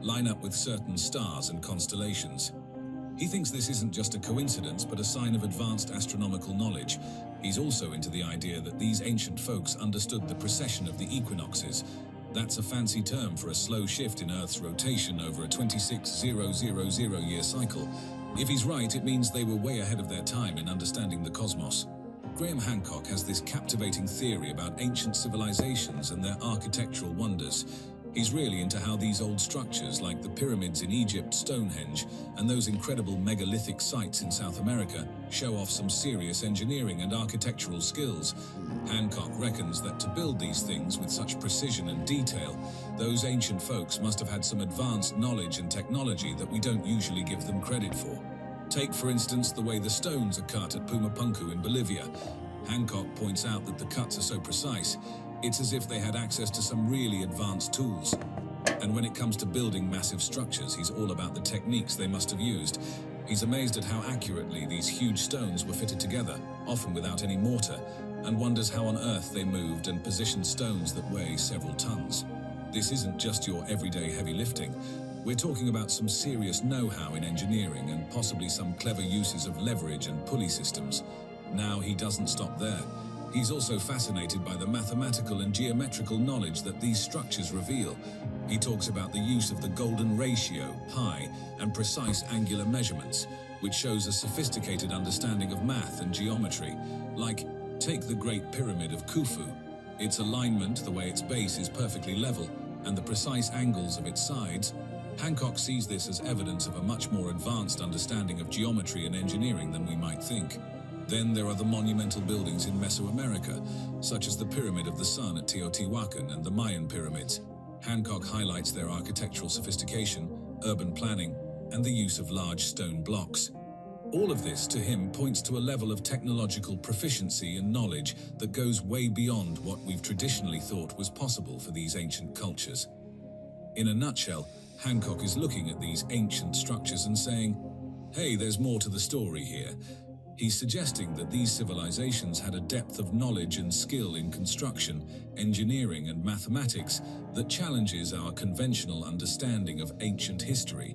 line up with certain stars and constellations. He thinks this isn't just a coincidence, but a sign of advanced astronomical knowledge. He's also into the idea that these ancient folks understood the precession of the equinoxes. That's a fancy term for a slow shift in Earth's rotation over a 26,000-year cycle. If he's right, it means they were way ahead of their time in understanding the cosmos. Graham Hancock has this captivating theory about ancient civilizations and their architectural wonders. He's really into how these old structures, like the pyramids in Egypt, Stonehenge, and those incredible megalithic sites in South America, show off some serious engineering and architectural skills. Hancock reckons that to build these things with such precision and detail, those ancient folks must have had some advanced knowledge and technology that we don't usually give them credit for. Take, for instance, the way the stones are cut at Pumapunku in Bolivia. Hancock points out that the cuts are so precise, it's as if they had access to some really advanced tools. And when it comes to building massive structures, he's all about the techniques they must have used. He's amazed at how accurately these huge stones were fitted together, often without any mortar, and wonders how on earth they moved and positioned stones that weigh several tons. This isn't just your everyday heavy lifting. We're talking about some serious know-how in engineering and possibly some clever uses of leverage and pulley systems. Now he doesn't stop there. He's also fascinated by the mathematical and geometrical knowledge that these structures reveal. He talks about the use of the golden ratio, pi, and precise angular measurements, which shows a sophisticated understanding of math and geometry. Like, take the Great Pyramid of Khufu. Its alignment, the way its base is perfectly level, and the precise angles of its sides. Hancock sees this as evidence of a much more advanced understanding of geometry and engineering than we might think. Then there are the monumental buildings in Mesoamerica, such as the Pyramid of the Sun at Teotihuacan and the Mayan pyramids. Hancock highlights their architectural sophistication, urban planning, and the use of large stone blocks. All of this, to him, points to a level of technological proficiency and knowledge that goes way beyond what we've traditionally thought was possible for these ancient cultures. In a nutshell, Hancock is looking at these ancient structures and saying, hey, there's more to the story here. He's suggesting that these civilizations had a depth of knowledge and skill in construction, engineering, and mathematics that challenges our conventional understanding of ancient history.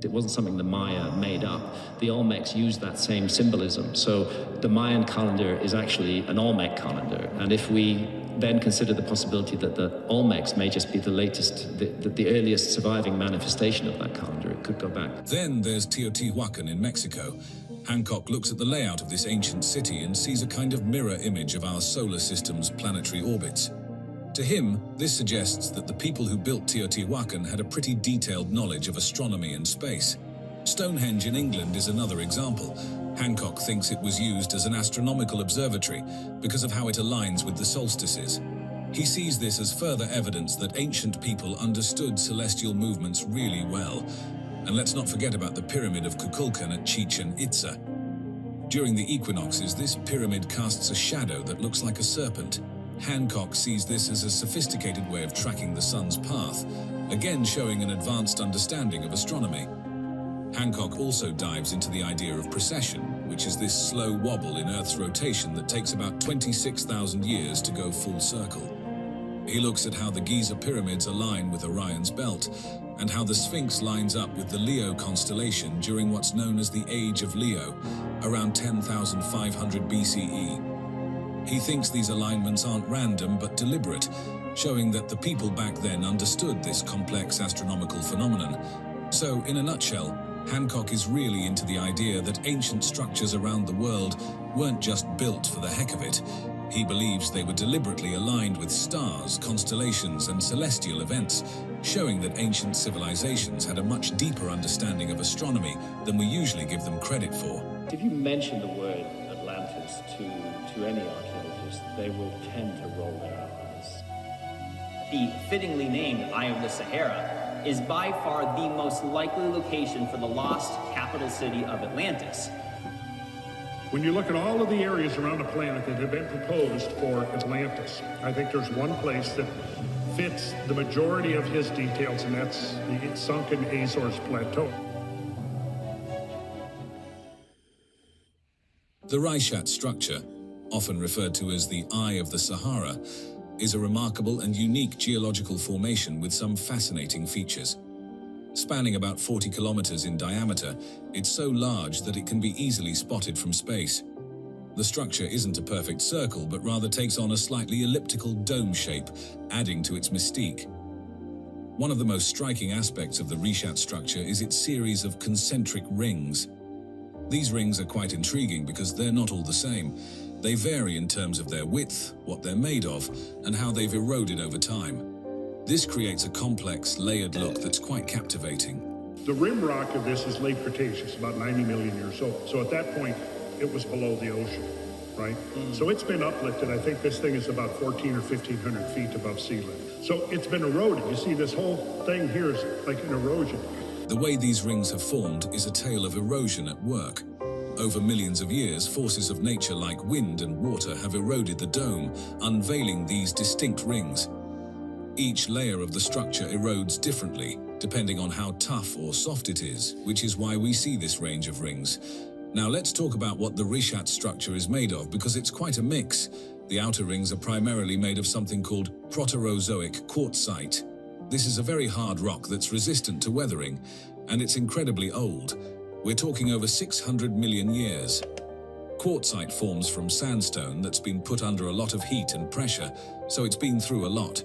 It wasn't something the Maya made up. The Olmecs used that same symbolism. So the Mayan calendar is actually an Olmec calendar. And if we then consider the possibility that the Olmecs may just be the latest, the earliest surviving manifestation of that calendar, it could go back. Then there's Teotihuacan in Mexico. Hancock looks at the layout of this ancient city and sees a kind of mirror image of our solar system's planetary orbits. To him, this suggests that the people who built Teotihuacan had a pretty detailed knowledge of astronomy and space. Stonehenge in England is another example. Hancock thinks it was used as an astronomical observatory because of how it aligns with the solstices. He sees this as further evidence that ancient people understood celestial movements really well. And let's not forget about the Pyramid of Kukulkan at Chichen Itza. During the equinoxes, this pyramid casts a shadow that looks like a serpent. Hancock sees this as a sophisticated way of tracking the sun's path, again showing an advanced understanding of astronomy. Hancock also dives into the idea of precession, which is this slow wobble in Earth's rotation that takes about 26,000 years to go full circle. He looks at how the Giza pyramids align with Orion's belt, and how the Sphinx lines up with the Leo constellation during what's known as the Age of Leo, around 10,500 BCE. He thinks these alignments aren't random but deliberate, showing that the people back then understood this complex astronomical phenomenon. So, in a nutshell, Hancock is really into the idea that ancient structures around the world weren't just built for the heck of it. He believes they were deliberately aligned with stars, constellations, and celestial events, showing that ancient civilizations had a much deeper understanding of astronomy than we usually give them credit for. If you mention the word Atlantis to any archaeologist, they will tend to roll their eyes. The fittingly named Eye of the Sahara is by far the most likely location for the lost capital city of Atlantis. When you look at all of the areas around the planet that have been proposed for Atlantis, I think there's one place that fits the majority of his details, and that's the sunken Azores Plateau. The Reichat structure, often referred to as the Eye of the Sahara, is a remarkable and unique geological formation with some fascinating features. Spanning about 40 kilometers in diameter, it's so large that it can be easily spotted from space. The structure isn't a perfect circle, but rather takes on a slightly elliptical dome shape, adding to its mystique. One of the most striking aspects of the Richat structure is its series of concentric rings. These rings are quite intriguing because they're not all the same. They vary in terms of their width, what they're made of, and how they've eroded over time. This creates a complex, layered look that's quite captivating. The rim rock of this is late Cretaceous, about 90 million years old. So at that point, it was below the ocean, right? So it's been uplifted. I think this thing is about 14 or 1,500 feet above sea level. So it's been eroded. You see, this whole thing here is like an erosion. The way these rings have formed is a tale of erosion at work. Over millions of years, forces of nature like wind and water have eroded the dome, unveiling these distinct rings. Each layer of the structure erodes differently, depending on how tough or soft it is, which is why we see this range of rings. Now let's talk about what the Richat structure is made of, because it's quite a mix. The outer rings are primarily made of something called Proterozoic quartzite. This is a very hard rock that's resistant to weathering, and it's incredibly old. We're talking over 600 million years. Quartzite forms from sandstone that's been put under a lot of heat and pressure, so it's been through a lot.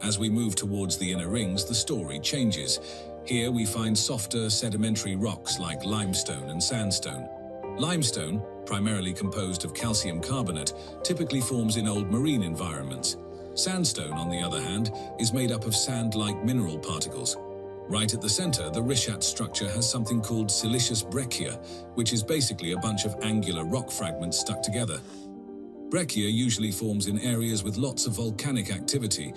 As we move towards the inner rings, the story changes. Here we find softer sedimentary rocks like limestone and sandstone. Limestone, primarily composed of calcium carbonate, typically forms in old marine environments. Sandstone, on the other hand, is made up of sand-like mineral particles. Right at the center, the Richat structure has something called siliceous breccia, which is basically a bunch of angular rock fragments stuck together. Breccia usually forms in areas with lots of volcanic activity,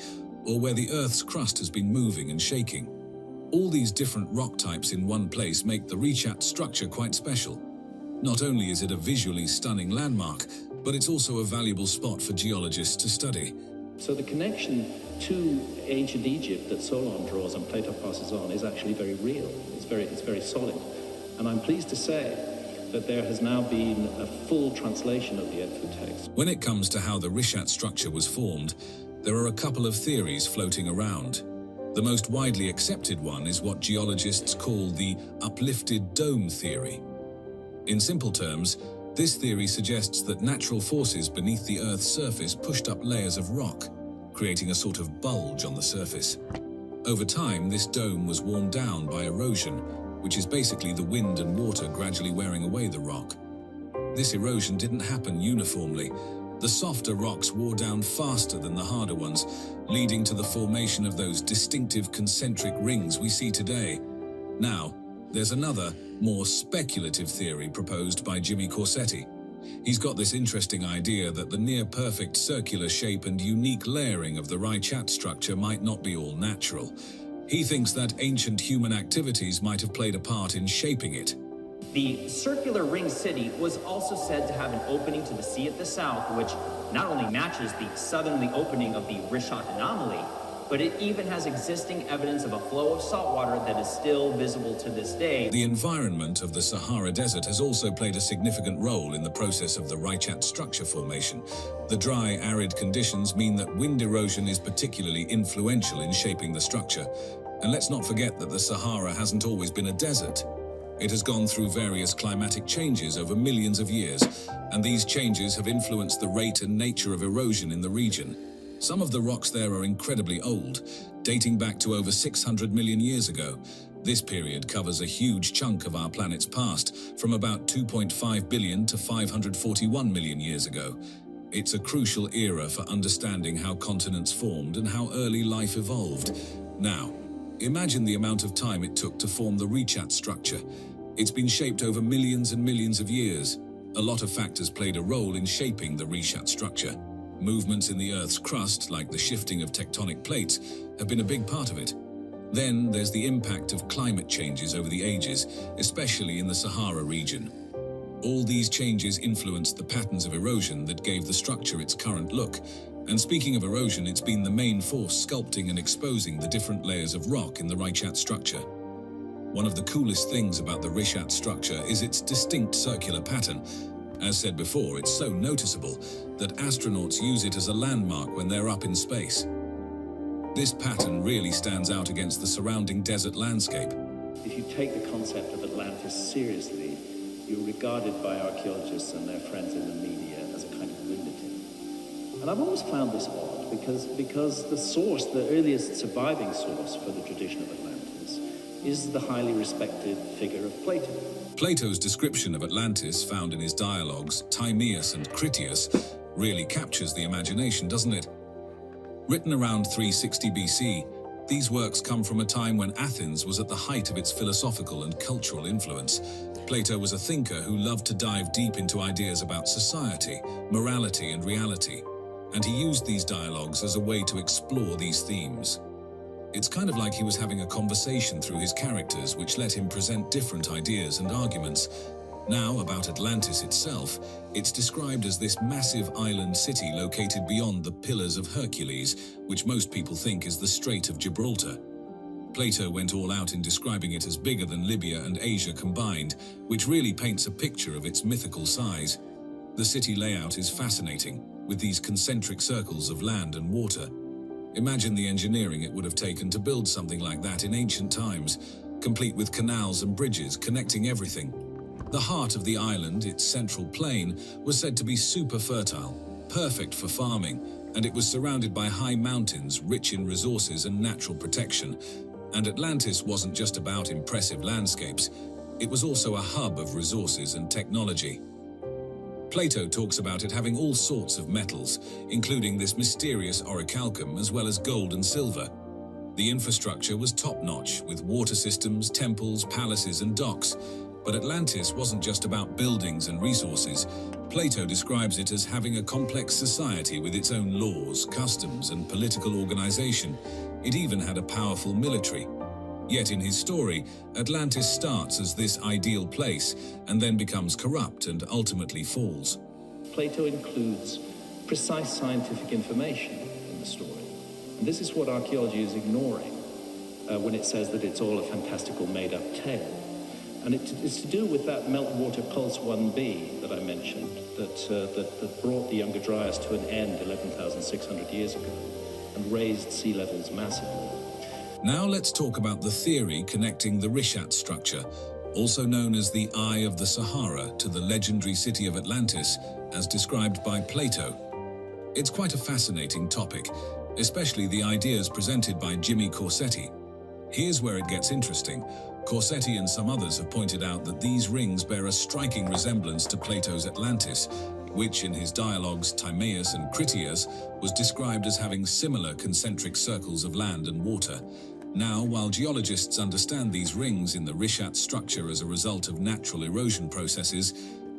or where the Earth's crust has been moving and shaking. All these different rock types in one place make the Richat structure quite special. Not only is it a visually stunning landmark, but it's also a valuable spot for geologists to study. So the connection to ancient Egypt that Solon draws and Plato passes on is actually very real. It's very solid. And I'm pleased to say that there has now been a full translation of the Edfu text. When it comes to how the Richat structure was formed, there are a couple of theories floating around. The most widely accepted one is what geologists call the uplifted dome theory. In simple terms, this theory suggests that natural forces beneath the Earth's surface pushed up layers of rock, creating a sort of bulge on the surface. Over time, this dome was worn down by erosion, which is basically the wind and water gradually wearing away the rock. This erosion didn't happen uniformly. The softer rocks wore down faster than the harder ones, leading to the formation of those distinctive concentric rings we see today. Now, there's another, more speculative theory proposed by Jimmy Corsetti. He's got this interesting idea that the near-perfect circular shape and unique layering of the Richat structure might not be all natural. He thinks that ancient human activities might have played a part in shaping it. The circular ring city was also said to have an opening to the sea at the south, which not only matches the southerly opening of the Richat anomaly, but it even has existing evidence of a flow of salt water that is still visible to this day. The environment of the Sahara Desert has also played a significant role in the process of the Richat structure formation. The dry, arid conditions mean that wind erosion is particularly influential in shaping the structure. And let's not forget that the Sahara hasn't always been a desert. It has gone through various climatic changes over millions of years, and these changes have influenced the rate and nature of erosion in the region. Some of the rocks there are incredibly old, dating back to over 600 million years ago. This period covers a huge chunk of our planet's past, from about 2.5 billion to 541 million years ago. It's a crucial era for understanding how continents formed and how early life evolved. Now, imagine the amount of time it took to form the Richat structure. It's been shaped over millions and millions of years. A lot of factors played a role in shaping the Richat structure. Movements in the Earth's crust, like the shifting of tectonic plates, have been a big part of it. Then there's the impact of climate changes over the ages, especially in the Sahara region. All these changes influenced the patterns of erosion that gave the structure its current look. And speaking of erosion, it's been the main force sculpting and exposing the different layers of rock in the Richat structure. One of the coolest things about the Richat structure is its distinct circular pattern. As said before, it's so noticeable that astronauts use it as a landmark when they're up in space. This pattern really stands out against the surrounding desert landscape. If you take the concept of Atlantis seriously, you're regarded by archaeologists and their friends in the media as a kind of lunatic. And I've always found this odd because the source, the earliest surviving source for the tradition of Atlantis, is the highly respected figure of Plato. Plato's description of Atlantis, found in his dialogues Timaeus and Critias, really captures the imagination, doesn't it? Written around 360 BC, these works come from a time when Athens was at the height of its philosophical and cultural influence. Plato was a thinker who loved to dive deep into ideas about society, morality, and reality, and he used these dialogues as a way to explore these themes. It's kind of like he was having a conversation through his characters, which let him present different ideas and arguments. Now, about Atlantis itself, it's described as this massive island city located beyond the Pillars of Hercules, which most people think is the Strait of Gibraltar. Plato went all out in describing it as bigger than Libya and Asia combined, which really paints a picture of its mythical size. The city layout is fascinating, with these concentric circles of land and water. Imagine the engineering it would have taken to build something like that in ancient times, complete with canals and bridges connecting everything. The heart of the island, its central plain, was said to be super fertile, perfect for farming, and it was surrounded by high mountains rich in resources and natural protection. And Atlantis wasn't just about impressive landscapes, it was also a hub of resources and technology. Plato talks about it having all sorts of metals, including this mysterious orichalcum as well as gold and silver. The infrastructure was top-notch, with water systems, temples, palaces, and docks. But Atlantis wasn't just about buildings and resources. Plato describes it as having a complex society with its own laws, customs, and political organization. It even had a powerful military. Yet in his story, Atlantis starts as this ideal place and then becomes corrupt and ultimately falls. Plato includes precise scientific information in the story. And this is what archaeology is ignoring when it says that it's all a fantastical made-up tale. And it's to do with that meltwater pulse 1b that I mentioned, that brought the Younger Dryas to an end 11,600 years ago and raised sea levels massively. Now let's talk about the theory connecting the Rishat structure, also known as the Eye of the Sahara, to the legendary city of Atlantis, as described by Plato. It's quite a fascinating topic, especially the ideas presented by Jimmy Corsetti. Here's where it gets interesting. Corsetti and some others have pointed out that these rings bear a striking resemblance to Plato's Atlantis, which in his dialogues Timaeus and Critias was described as having similar concentric circles of land and water. Now, while geologists understand these rings in the Rishat structure as a result of natural erosion processes,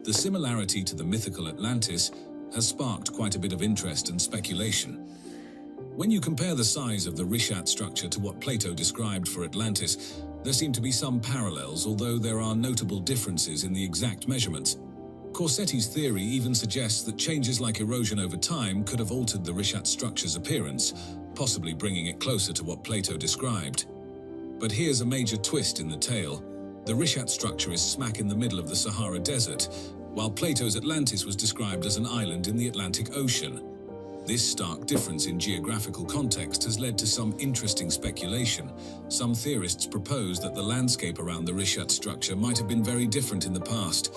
the similarity to the mythical Atlantis has sparked quite a bit of interest and speculation. When you compare the size of the Rishat structure to what Plato described for Atlantis, there seem to be some parallels, although there are notable differences in the exact measurements. Corsetti's theory even suggests that changes like erosion over time could have altered the Rishat structure's appearance, possibly bringing it closer to what Plato described. But here's a major twist in the tale. The Rishat structure is smack in the middle of the Sahara Desert, while Plato's Atlantis was described as an island in the Atlantic Ocean. This stark difference in geographical context has led to some interesting speculation. Some theorists propose that the landscape around the Rishat structure might have been very different in the past,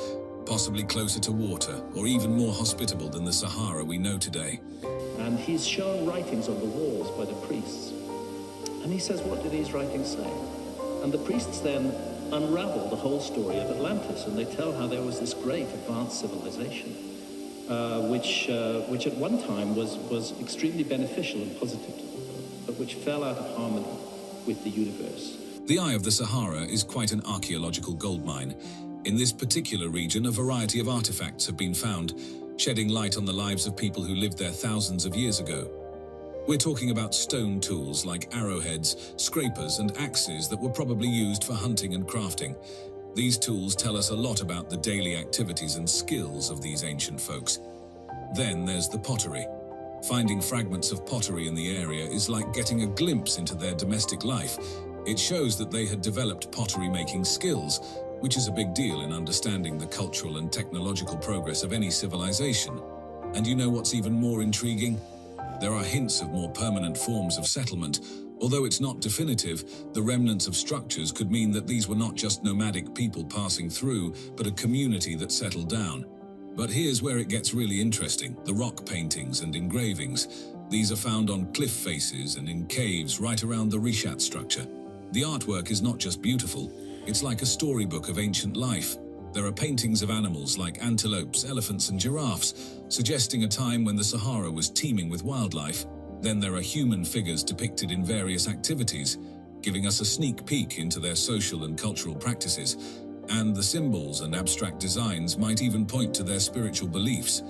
possibly closer to water, or even more hospitable than the Sahara we know today. And he's shown writings on the walls by the priests. And he says, what do these writings say? And the priests then unravel the whole story of Atlantis, and they tell how there was this great advanced civilization, which at one time was extremely beneficial and positive to the world, but which fell out of harmony with the universe. The Eye of the Sahara is quite an archaeological goldmine. In this particular region, a variety of artifacts have been found, shedding light on the lives of people who lived there thousands of years ago. We're talking about stone tools like arrowheads, scrapers, and axes that were probably used for hunting and crafting. These tools tell us a lot about the daily activities and skills of these ancient folks. Then there's the pottery. Finding fragments of pottery in the area is like getting a glimpse into their domestic life. It shows that they had developed pottery-making skills, which is a big deal in understanding the cultural and technological progress of any civilization. And you know what's even more intriguing? There are hints of more permanent forms of settlement. Although it's not definitive, the remnants of structures could mean that these were not just nomadic people passing through, but a community that settled down. But here's where it gets really interesting: the rock paintings and engravings. These are found on cliff faces and in caves right around the Rishat structure. The artwork is not just beautiful, it's like a storybook of ancient life. There are paintings of animals like antelopes, elephants, and giraffes, suggesting a time when the Sahara was teeming with wildlife. Then there are human figures depicted in various activities, giving us a sneak peek into their social and cultural practices. And the symbols and abstract designs might even point to their spiritual beliefs.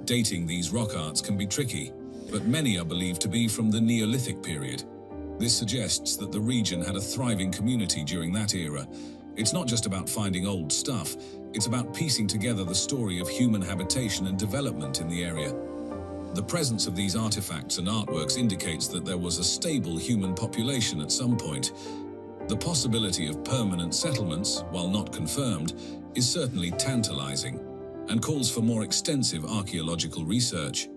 Dating these rock arts can be tricky, but many are believed to be from the Neolithic period. This suggests that the region had a thriving community during that era. It's not just about finding old stuff, it's about piecing together the story of human habitation and development in the area. The presence of these artifacts and artworks indicates that there was a stable human population at some point. The possibility of permanent settlements, while not confirmed, is certainly tantalizing and calls for more extensive archaeological research.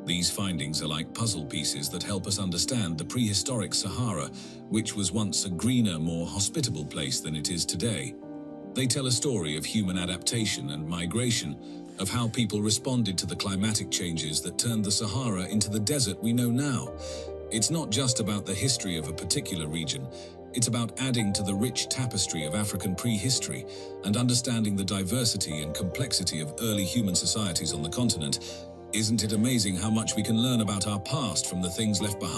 These findings are like puzzle pieces that help us understand the prehistoric Sahara, which was once a greener, more hospitable place than it is today. They tell a story of human adaptation and migration, of how people responded to the climatic changes that turned the Sahara into the desert we know now. It's not just about the history of a particular region, it's about adding to the rich tapestry of African prehistory and understanding the diversity and complexity of early human societies on the continent. Isn't it amazing how much we can learn about our past from the things left behind?